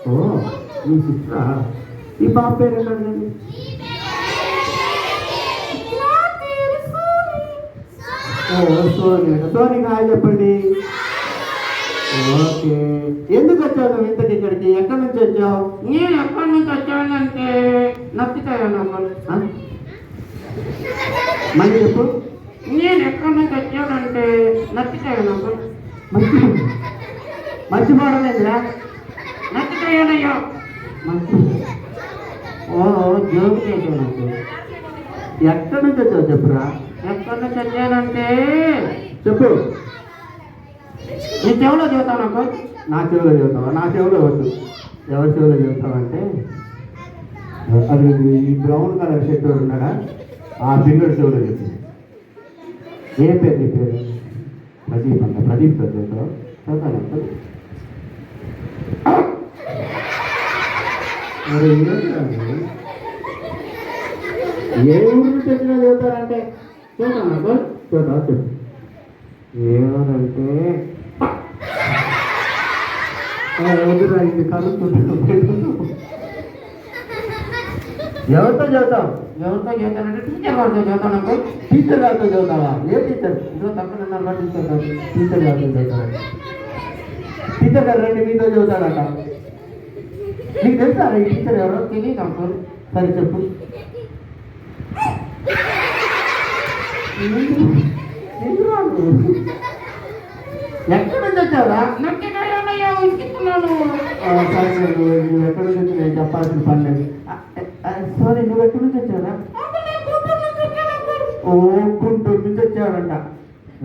ఓ మీ సిస్టరా? ఈ బాబు పేరు ఏంటండి? ఓ సోని. సోనికి హాయ్ చెప్పండి. ఓకే. ఎందుకు వచ్చావు నువ్వు ఇంతకి ఇక్కడికి? ఎక్కడి నుంచి వచ్చావు? నేను ఎక్కడి నుంచి వచ్చానంటే నచ్చుతాయన్నా. మళ్ళీ చెప్పు. నేను ఎక్కడి నుంచి వచ్చానంటే నచ్చుతాయన్నా. మర్చిపోవడం లేదురా? నచ్చుతాయనయ్యా. మంచి ఓ జోక్ చేసావు నాకు. ఎక్కడి నుంచి వచ్చావు చెప్పురా? ఎక్కడి నుంచి వచ్చానంటే చెప్పు. నీ చెవులో చెబుతావు నాకు. నా చెవిలో చెబుతావా? నా చెవిలో వద్దు. ఎవరి చెవిలో చెబుతావంటే అది ఈ బ్రౌన్ కలర్ షర్ట్ ఉన్నాడా ఆ పిల్లడు చెవిలో చెప్పు. ఏ పేరు నీ పేరు? ప్రదీప్ అంట. ప్రదీప్ సార్ చెబుతావు? చదువుతాను. మరి ఏ ఊరు నుంచి వచ్చినా చెబుతారంటే చూద్దాం నాకు. చూద్దా చెప్పు. ఏమంటే ఎదురైంది కలుగుతుంది. ఎవరితో చదువుతావు? ఎవరితో చదువుతానంటే టీచర్ గారితో చదువుతాను నాకు. టీచర్ గారితో చదువుతావా? ఏ టీచర్? ఇదో తప్పకుండా ఉన్నారు టీచర్ గారు. టీచర్ గారితో చదువుతావా? టీచర్ గారు రండి మీతో చదువుతారట. నీకు తెలుసా ఈ టీచర్ ఎవరో? తెలియదు అంకుల్. సరే చెప్పు. ఎక్కడి నుంచి వచ్చావురా? నచ్చుతాయనయ్యా ఇస్తున్నాను. సరే నువ్వు ఎక్కడి నుంచి వచ్చి నేను చెప్పాల్సిన పని లేదు. సారీ నువ్వు ఎక్కడి నుంచి వచ్చావురా? ఓ గుంటూరు నుంచి వచ్చావంట.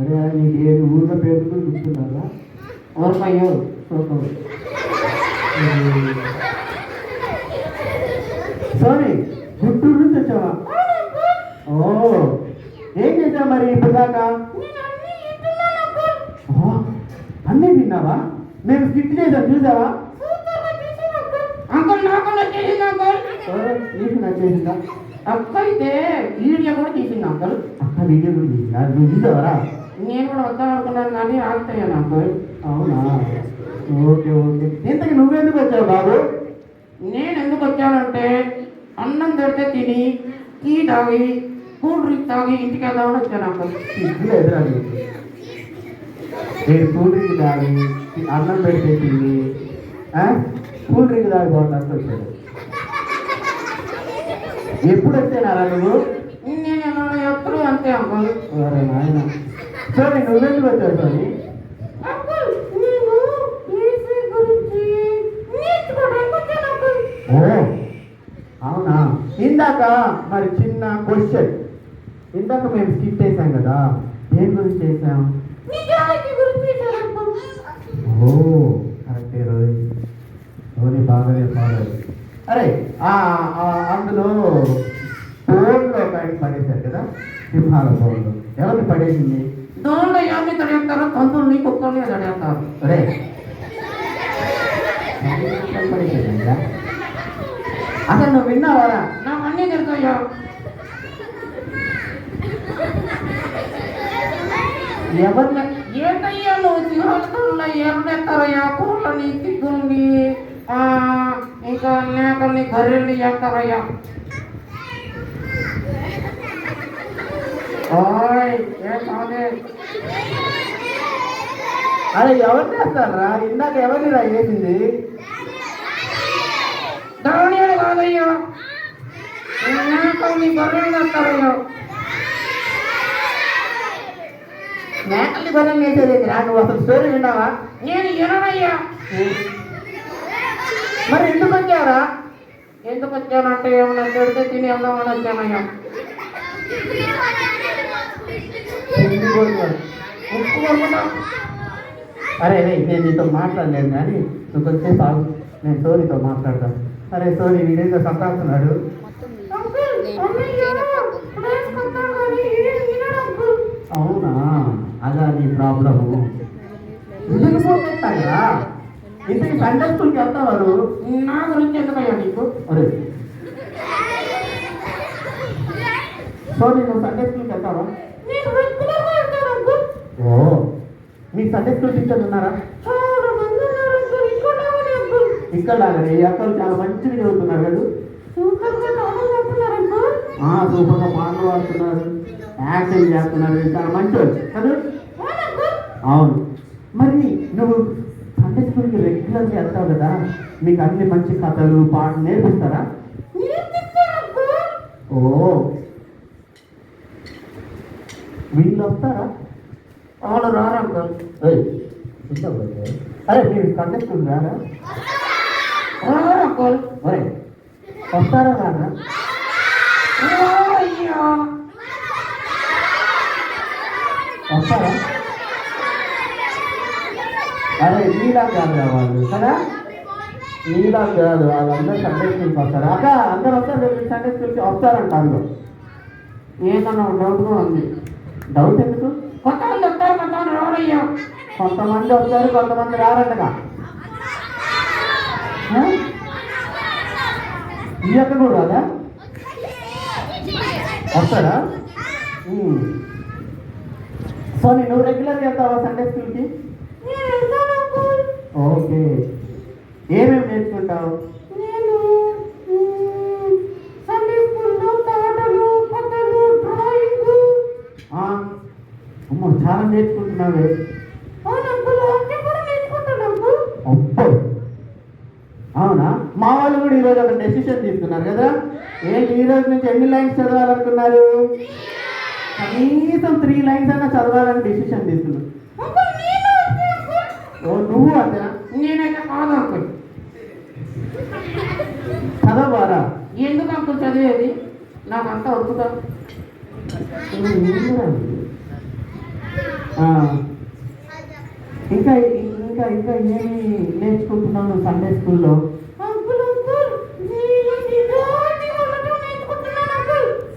అరే నీకు ఏది ఊళ్ళ పేరు కూడా గుర్తున్నారా? ఓర్పయ్యో సారీ గుంటూరు నుంచి వచ్చావా? ఓ ఏం చేసావు మరి ఇప్పుడు దాకా? అన్నీ విన్నావా? మేము స్కిట్ చేసాం చూసావా? అంకుల్ నాకు నచ్చేసింది అంకుల్. నీకు నచ్చేసిందా? అక్క అయితే వీడియో కూడా తీసింది అంకుల్. అక్క వీడియో కూడా తీసిందా? నువ్వు చూసావరా? నేను కూడా వద్దాం అనుకున్నాను కానీ ఆగుతాయాను అంకుల్. అవునా? Okay okay. ఇంతకు నువ్వెందుకు వచ్చావు బాబు? నేను ఎందుకు వచ్చానంటే అన్నం పెడితే తిని టీ తాగి కూల్ డ్రింక్ తాగి ఇంటికి వెళ్దామని వచ్చాను అంకుల్. ఇంట్లో ఎదురా నేను కూల్ డ్రింక్ తాగి అన్నం పెడితే తిని కూల్ డ్రింక్ తాగి బాగుంటుంది వచ్చాడు. ఎప్పుడు వచ్చానారా నువ్వు? నేను ఎప్పుడు అంతే అంకుల్. సరే నాయన. సరే నువ్వెందుకు వచ్చావు సోని? అంకుల్ నేను ఈసీ గురించి నేర్చుకోవడానికి వచ్చాను అంకుల్. ఓ అవునా? ఇందాక మరి చిన్న క్వశ్చన్. ఇందాక మేము స్కిప్ చేసాం కదా, దేని గురించి చేసాం? నిజాయితీ గురించి చేశాను అంకుల్. ఓ కరెక్టే రోజు. ధోని బాగానే ఫాలో. అరే అందులో బోర్డులో ఒక ఆయన పడేశారు కదా, సింహాల బోర్డు. ఎవరిని పడేసింది? దోళ్ళు ఎవరిని తడేస్తారు? కందుల్ని కుక్కల్ని తడేస్తారు. అరే పడేసిందా? అసలు నువ్వు విన్నావారా? నాకు అన్నీ తెలుసయ్యా. ఎవరిని? ఏంటయ్యా నువ్వు సింహాల ఎవరెత్తారయ్యా? కోళ్ళని తిగ్గుల్ని ఇంకా మేకల్ని గర్రెల్ని చేస్తారయ్యా. ఓయ్ ఏం కాదే. అరే ఎవరు చేస్తారా? ఇందాక ఎవరిని రా వేసింది? ధాన్యాలు కాదయ్యా, మేకల్ని గర్రెలు చేస్తారయ్యా. మేకల్ని బలం వేసేది రా. నువ్వు అసలు స్టోరీ విన్నావా? నేను విననయ్యా. మరి ఎందుకు వచ్చావరా? ఎందుకు వచ్చానంటే ఏమన్నా పెడితే తిని వెళ్దామని వచ్చానయ్యా. ఉప్పు కొనుక్కున్నా. అరే రే నేను నీతో మాట్లాడలేను కానీ నువ్వు కొంచెంసేపు ఆగు, నేను సోనీతో మాట్లాడతాను. అరే సోనీ వీడేదో సంతాస్తున్నాడు. అవునా? అలా నీ ప్రాబ్లము. వెళ్ళిపోతారా? ఇంతకి సండే స్కూల్కి వెళ్తావారు? నా గురించి ఎందుకయ్యా నీకు? అరే సోనీ నువ్వు సండే స్కూల్కి వెళ్తావా? ఓ మీ సండే స్కూల్ టీచర్లు ఉన్నారా? ఇక్కడ లాగానే ఈ అక్కలు చాలా మంచిగా చదువుతున్నారు కదా. సూపర్గా పాటలు పాడుతున్నారు, యాక్టింగ్ చేస్తున్నారు, చాలా మంచివాళ్ళు కదా. అవును. మరి నువ్వు సండే స్కూల్కి రెగ్యులర్గా వెళ్తావు కదా, మీకు అన్ని మంచి కథలు పాటలు నేర్పిస్తారా? ఓ, వీళ్ళు వస్తారా? వాళ్ళు రారా అంకుల్? అరే మీరు సండే స్కూల్ రారా? రారా అంకుల్? ఒరే వస్తారా రారా? అయ్యా వస్తారా? అరే నీలా కాదు వాళ్ళు కదా, నీలా కాదు, వాళ్ళందరూ సండే స్కూల్కి వస్తారు. అక్క అందరూ వస్తారు, రేపు సండే స్కూల్కి వస్తారంట. అందులో ఏదన్నా డౌట్గా ఉంది. డౌట్ ఎందుకు? కొంతమంది వస్తారు, కొంతమంది రారయ్యా. కొంతమంది వస్తారు, కొంతమంది రారంటగా. ఈ అక్క కూడా రాదా? వస్తారా? సో నువ్వు రెగ్యులర్గా వెళ్తావా సండే స్కూల్కి? ఓకే. ఏమేమి నేర్చుకుంటావు? నేను సండే స్కూల్లో పాటలు, కథలు, డ్రాయింగ్. అమ్మో చాలా నేర్చుకుంటున్నావే. అబ్బో అవునా? మా వాళ్ళు కూడా ఈరోజు ఒక డెసిషన్ తీసుకున్నారు కదా. ఏంటి ఈరోజు నుంచి ఎన్ని లైన్స్ చదవాలనుకున్నారు? కనీసం 3 లైన్స్ అయినా చదవాలని డెసిషన్ తీసుకున్నారు. ఓ నువ్వు అంతేనా? నేనైతే కాదు అంకుల్. చదవరా? ఎందుకు అంకుల్ చదివేది? నాకంతా వద్దుగా. ఇంకా ఇంకా ఇంకా ఏమి నేర్చుకుంటున్నాను సండే స్కూల్లో?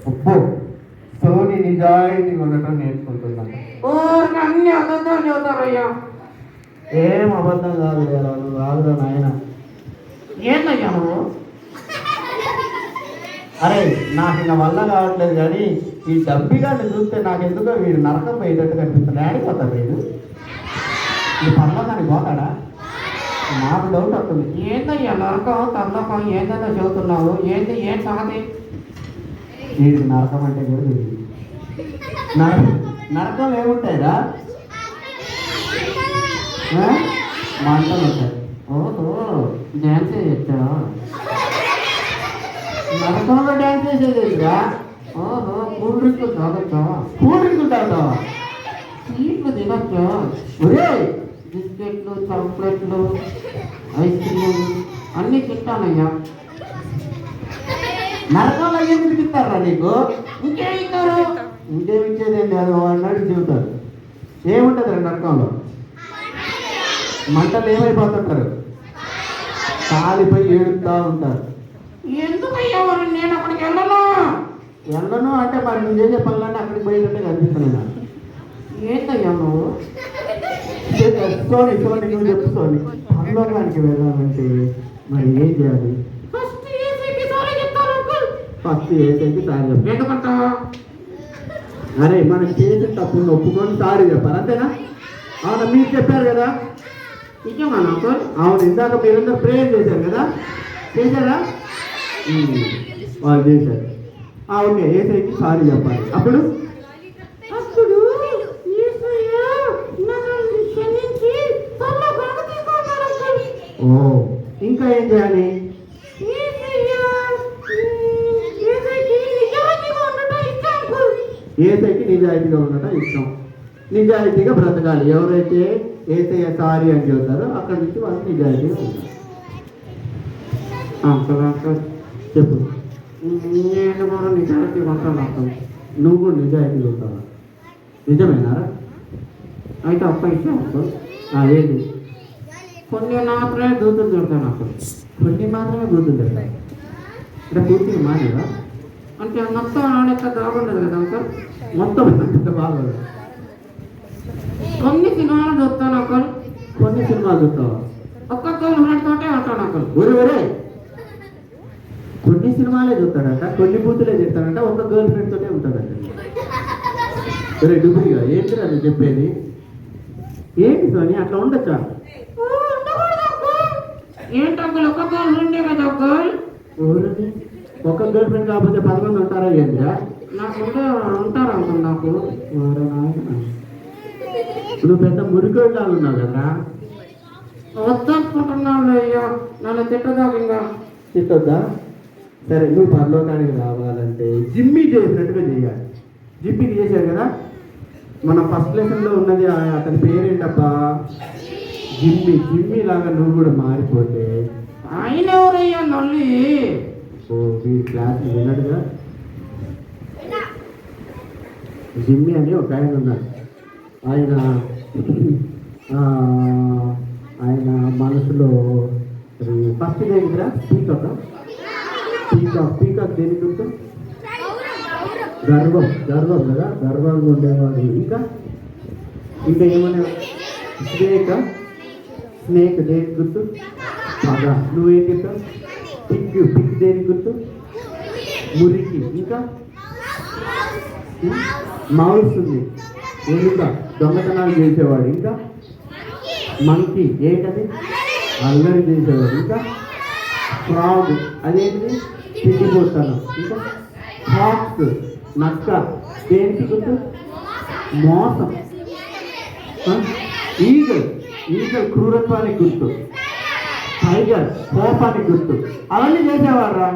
అబ్బో సోని నిజాయితీగా ఉండటం నేర్చుకుంటున్నాను. అన్ని అబద్ధాలు చదువుతారయ్యా. ఏం అబద్ధం కాదు కాదురా నాయన. ఏంటయ్యా నువ్వు? అరే నాకు ఇంకా వల్ల కావట్లేదు, కానీ ఈ డబ్బిగాన్ని చూస్తే నాకు ఎందుకో వీడు నరకం పోయేటట్టు కనిపిస్తుంది. ఆడిపోతాడు వీడు. ఈ పనిలో కానీ పోతాడా? నాకు డౌట్ వస్తుంది. ఏంటయ్యా నరకం తల్లకం ఏంటో చదువుతున్నావు? ఏంటి ఏం సంగతి? వీడికి నరకం అంటే కూడా తెలియదు. నరకం ఏముంటాయిరా? మంటలు ఉంటాయి. ఓహో డ్యాన్స్ చేయొచ్చా? నరకంలో డ్యాన్స్ చేసేదిరా? ఓహో కూల్ డ్రింక్ తాగొచ్చా? కూల్ డ్రింక్ తాగుతావా? స్వీట్లు తినొచ్చా? ఒరే బిస్కెట్లు, చాక్లెట్లు, ఐస్ క్రీమ్ అన్నీ తింటానయ్యా. నరకంలో ఏం తినిపిస్తారా నీకు? ఇంకేం ఇస్తారు? ఇంకేమి ఇచ్చేదేంటి, అది అన్నాడు చెబుతారు. ఏముంటుంది నరకంలో? మంటలు ఏమైపోతుంటారు? కాలిపోయి ఏడుస్తూ ఉంటారు. ఎందుకయ్యా మరి నేను అక్కడికి వెళ్ళను? వెళ్ళను అంటే మరి నువ్వు చేసే పనులన్నీ అక్కడికి పోయినట్టే కనిపిస్తున్నాయి నాకు. ఏంటయ్యా నువ్వు? సోని నువ్వు చెప్పు సోని. పనులోకానికి వెళ్ళాలంటే మరి ఏం చేయాలి? ఫస్ట్ ఏసైకి సారీ చెప్తాను అంకుల్. ఫస్ట్ ఏసైకి సారీ చెప్పు. ఎందుకంటా? అరే మనం చేసిన తప్పును ఒప్పుకొని సారీ చెప్పాలి, అంతేనా? అవునా? మీరు చెప్పారు కదా. నిజమా అంకుల్? అవును, ఇందాక మీరందరూ ప్రేయర్ చేశారు కదా, చేశారా? వాళ్ళు చేశారు. ఓకే, ఏసైకి సారీ చెప్పాలి. అప్పుడు ఓ ఇంకా ఏం చేయాలి? ఏసైకి నిజాయితీగా ఉండటం ఇష్టం. నిజాయితీగా బ్రతకాలి. ఎవరైతే ఏసయ్య సారీ అని చెబుతారో అక్కడి నుంచి వాళ్ళు నిజాయితీగా ఉంటారు. అంకుల్ చెప్పు. నేను కూడా నిజాయితీగా ఉంటాను అంకుల్. నువ్వు కూడా నిజాయితీగా ఉంటావా? నిజమేనా? అయితే ఒక్క ఇష్టం అంకుల్. ఏంటి? కొన్ని మాత్రమే దూతులు తిడతాను అంకుల్. కొన్ని మాత్రమే గుర్తుంటాయి అంటే పూర్తిగా మానేవా? అంటే మొత్తం ఆడెక్క బాగుండదు కదా అంకుల్. మొత్తం అంటే బాగోదు. కొన్ని సినిమాలు చూస్తాను అంకుల్. కొన్ని సినిమాలు చూస్తావా? ఒక్క గర్ల్ ఫ్రెండ్ తోటే ఉంటాను అంకుల్. ఒరే కొన్ని సినిమాలే చూస్తాడంట, కొన్ని బూతులే చెప్తాడంట, ఒక గర్ల్ ఫ్రెండ్ తోటే ఉంటాడంట. ఒరే డూబుడిగా ఏంటి అది చెప్పేది? ఏంటి సోని అట్లా ఉండొచ్చా? ఏంటి అంకుల్ ఒక గర్ల్ ఉండే కదా గర్ల్ ఊరిని ఒక్క గర్ల్ ఫ్రెండ్ కాకపోతే 10 మంది ఉంటారా ఏంద్రా? నాకు ఉంటారు అంకుల్ నాకు. ఊరే నాయనా. నువ్వు పెద్ద మురికోళ్ళు ఉన్నావు కదరా. వద్దనుకుంటున్నాను అయ్యా, నన్ను తిట్టదాకా ఇంకా. తిట్టొద్దా? సరే, నువ్వు పరలోకానికి రావాలంటే జిమ్మి చేసినట్టుగా చేయాలి. జిమ్మికి చేశారు కదా, మన ఫస్ట్ లెసన్లో ఉన్నది అతని పేరేంటబ్బా? జిమ్మి లాగా నువ్వు కూడా మారిపోతే. ఆయన ఎవరయ్యా నల్లి? ఓ వీడి క్లాస్ విన్నాడుగా. జిమ్మి అని ఒక ఆయన ఉన్నాడు. ఆయన మనసులో ఫస్ట్ దగ్గర పీకాక్ దేని గుర్తు? గర్వం కదా, గర్వంగా ఉండేవాడు. ఇంకా ఏమన్నా? స్నేక్ దేని గుర్తు? పగ. నువ్వేం చెప్తావు? పిగ్ దేని గుర్తు? మురికి. ఇంకా మౌస్ ఉంది, ఎలుక, దొంగతనాలు చేసేవాడు. ఇంకా మంకీ, ఏంటది? అల్లరి చేసేవాడు. ఇంకా ఫ్రాగ్, అదేంటిది? తిండిపోతాను. ఇంకా ఫాక్స్, నక్క, దేనికి గుర్తు? మోసం. ఈగల్ క్రూరత్వానికి గుర్తు. టైగర్ కోపానికి గుర్తు. అవన్నీ చేసేవారా?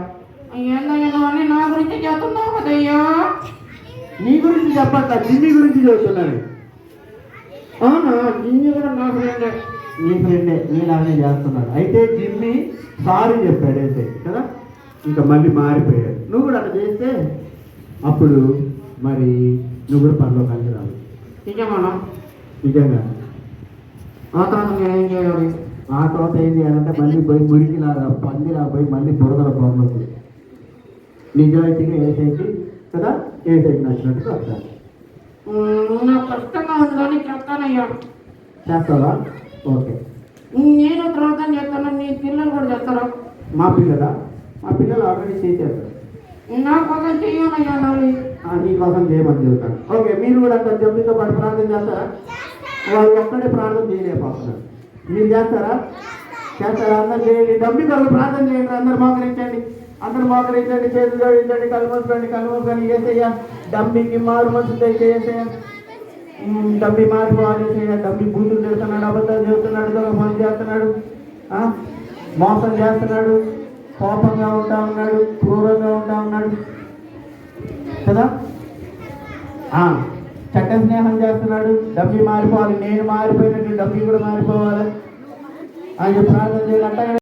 అన్నీ నా గురించి చెప్తున్నావు కదయ్యా. నీ గురించి చెప్పట్లా, జిమ్మి గురించి చెబుతున్నాను. అవునా? జిమ్మి కూడా నా ఫ్రెండే. నీ ఫ్రెండే, నీలానే చేస్తున్నాడు. అయితే జిమ్మి సారీ చెప్పాడు అయితే కదా, ఇంకా మళ్ళీ మారిపోయాడు. నువ్వు కూడా అట్లా చేస్తే అప్పుడు మరి నువ్వు కూడా పరలోకానికి రావు. నిజమా? నిజంగా. ఆ తర్వాత నేనేం చేయాలి? ఆ తర్వాత ఏం చేయాలంటే మళ్ళీ పోయి మురికిలాగా పందిలా పోయి మళ్ళీ బురదల పోగొచ్చు. నిజాయితీగా ఏసైకి కదా, ఏసైకి నచ్చినట్టు వస్తాను. నాకు కష్టంగా ఉంది కానీ చెప్తానయ్యా. చేస్తావా? ఓకే. నేను ప్రార్థన చేస్తాను, నీ పిల్లలు కూడా చేస్తారా? మా పిల్లలు ఆల్రెడీ చేసేస్తారు. నా కోసం చెయ్యనయ్యా నాలి. నీ కోసం చేయమని చెబుతాను. ఓకే, మీరు కూడా అంత జమ్మితో పాటు ప్రార్థన చేస్తారా? వాళ్ళు ఒక్కడే ప్రార్థన చేయలేకపోతున్నారు. మీరు చేస్తారా? అందరు చేయండి. డబ్బి కొరకు ప్రార్థన చేయండి. అందరు మోకరించండి, చేతులు జోడించండి, కళ్ళు మూసుకొని ఏసయ్యా డబ్బికి మారు మనసు దయచేసేయ. డబ్బి మారిపోవాలి. డబ్బి బూతులు చేస్తున్నాడు, అబద్ధాలు చెబుతున్నాడు, దొంగ చేస్తున్నాడు, మోసం చేస్తున్నాడు, కోపంగా ఉంటా ఉన్నాడు, క్రూరంగా ఉంటా ఉన్నాడు కదా, చట్ట స్నేహం చేస్తున్నాడు. డబ్బి మారిపోవాలి. నేను మారిపోయినట్టు డబ్బి కూడా మారిపోవాలి అని ప్రార్థన చేయాలి.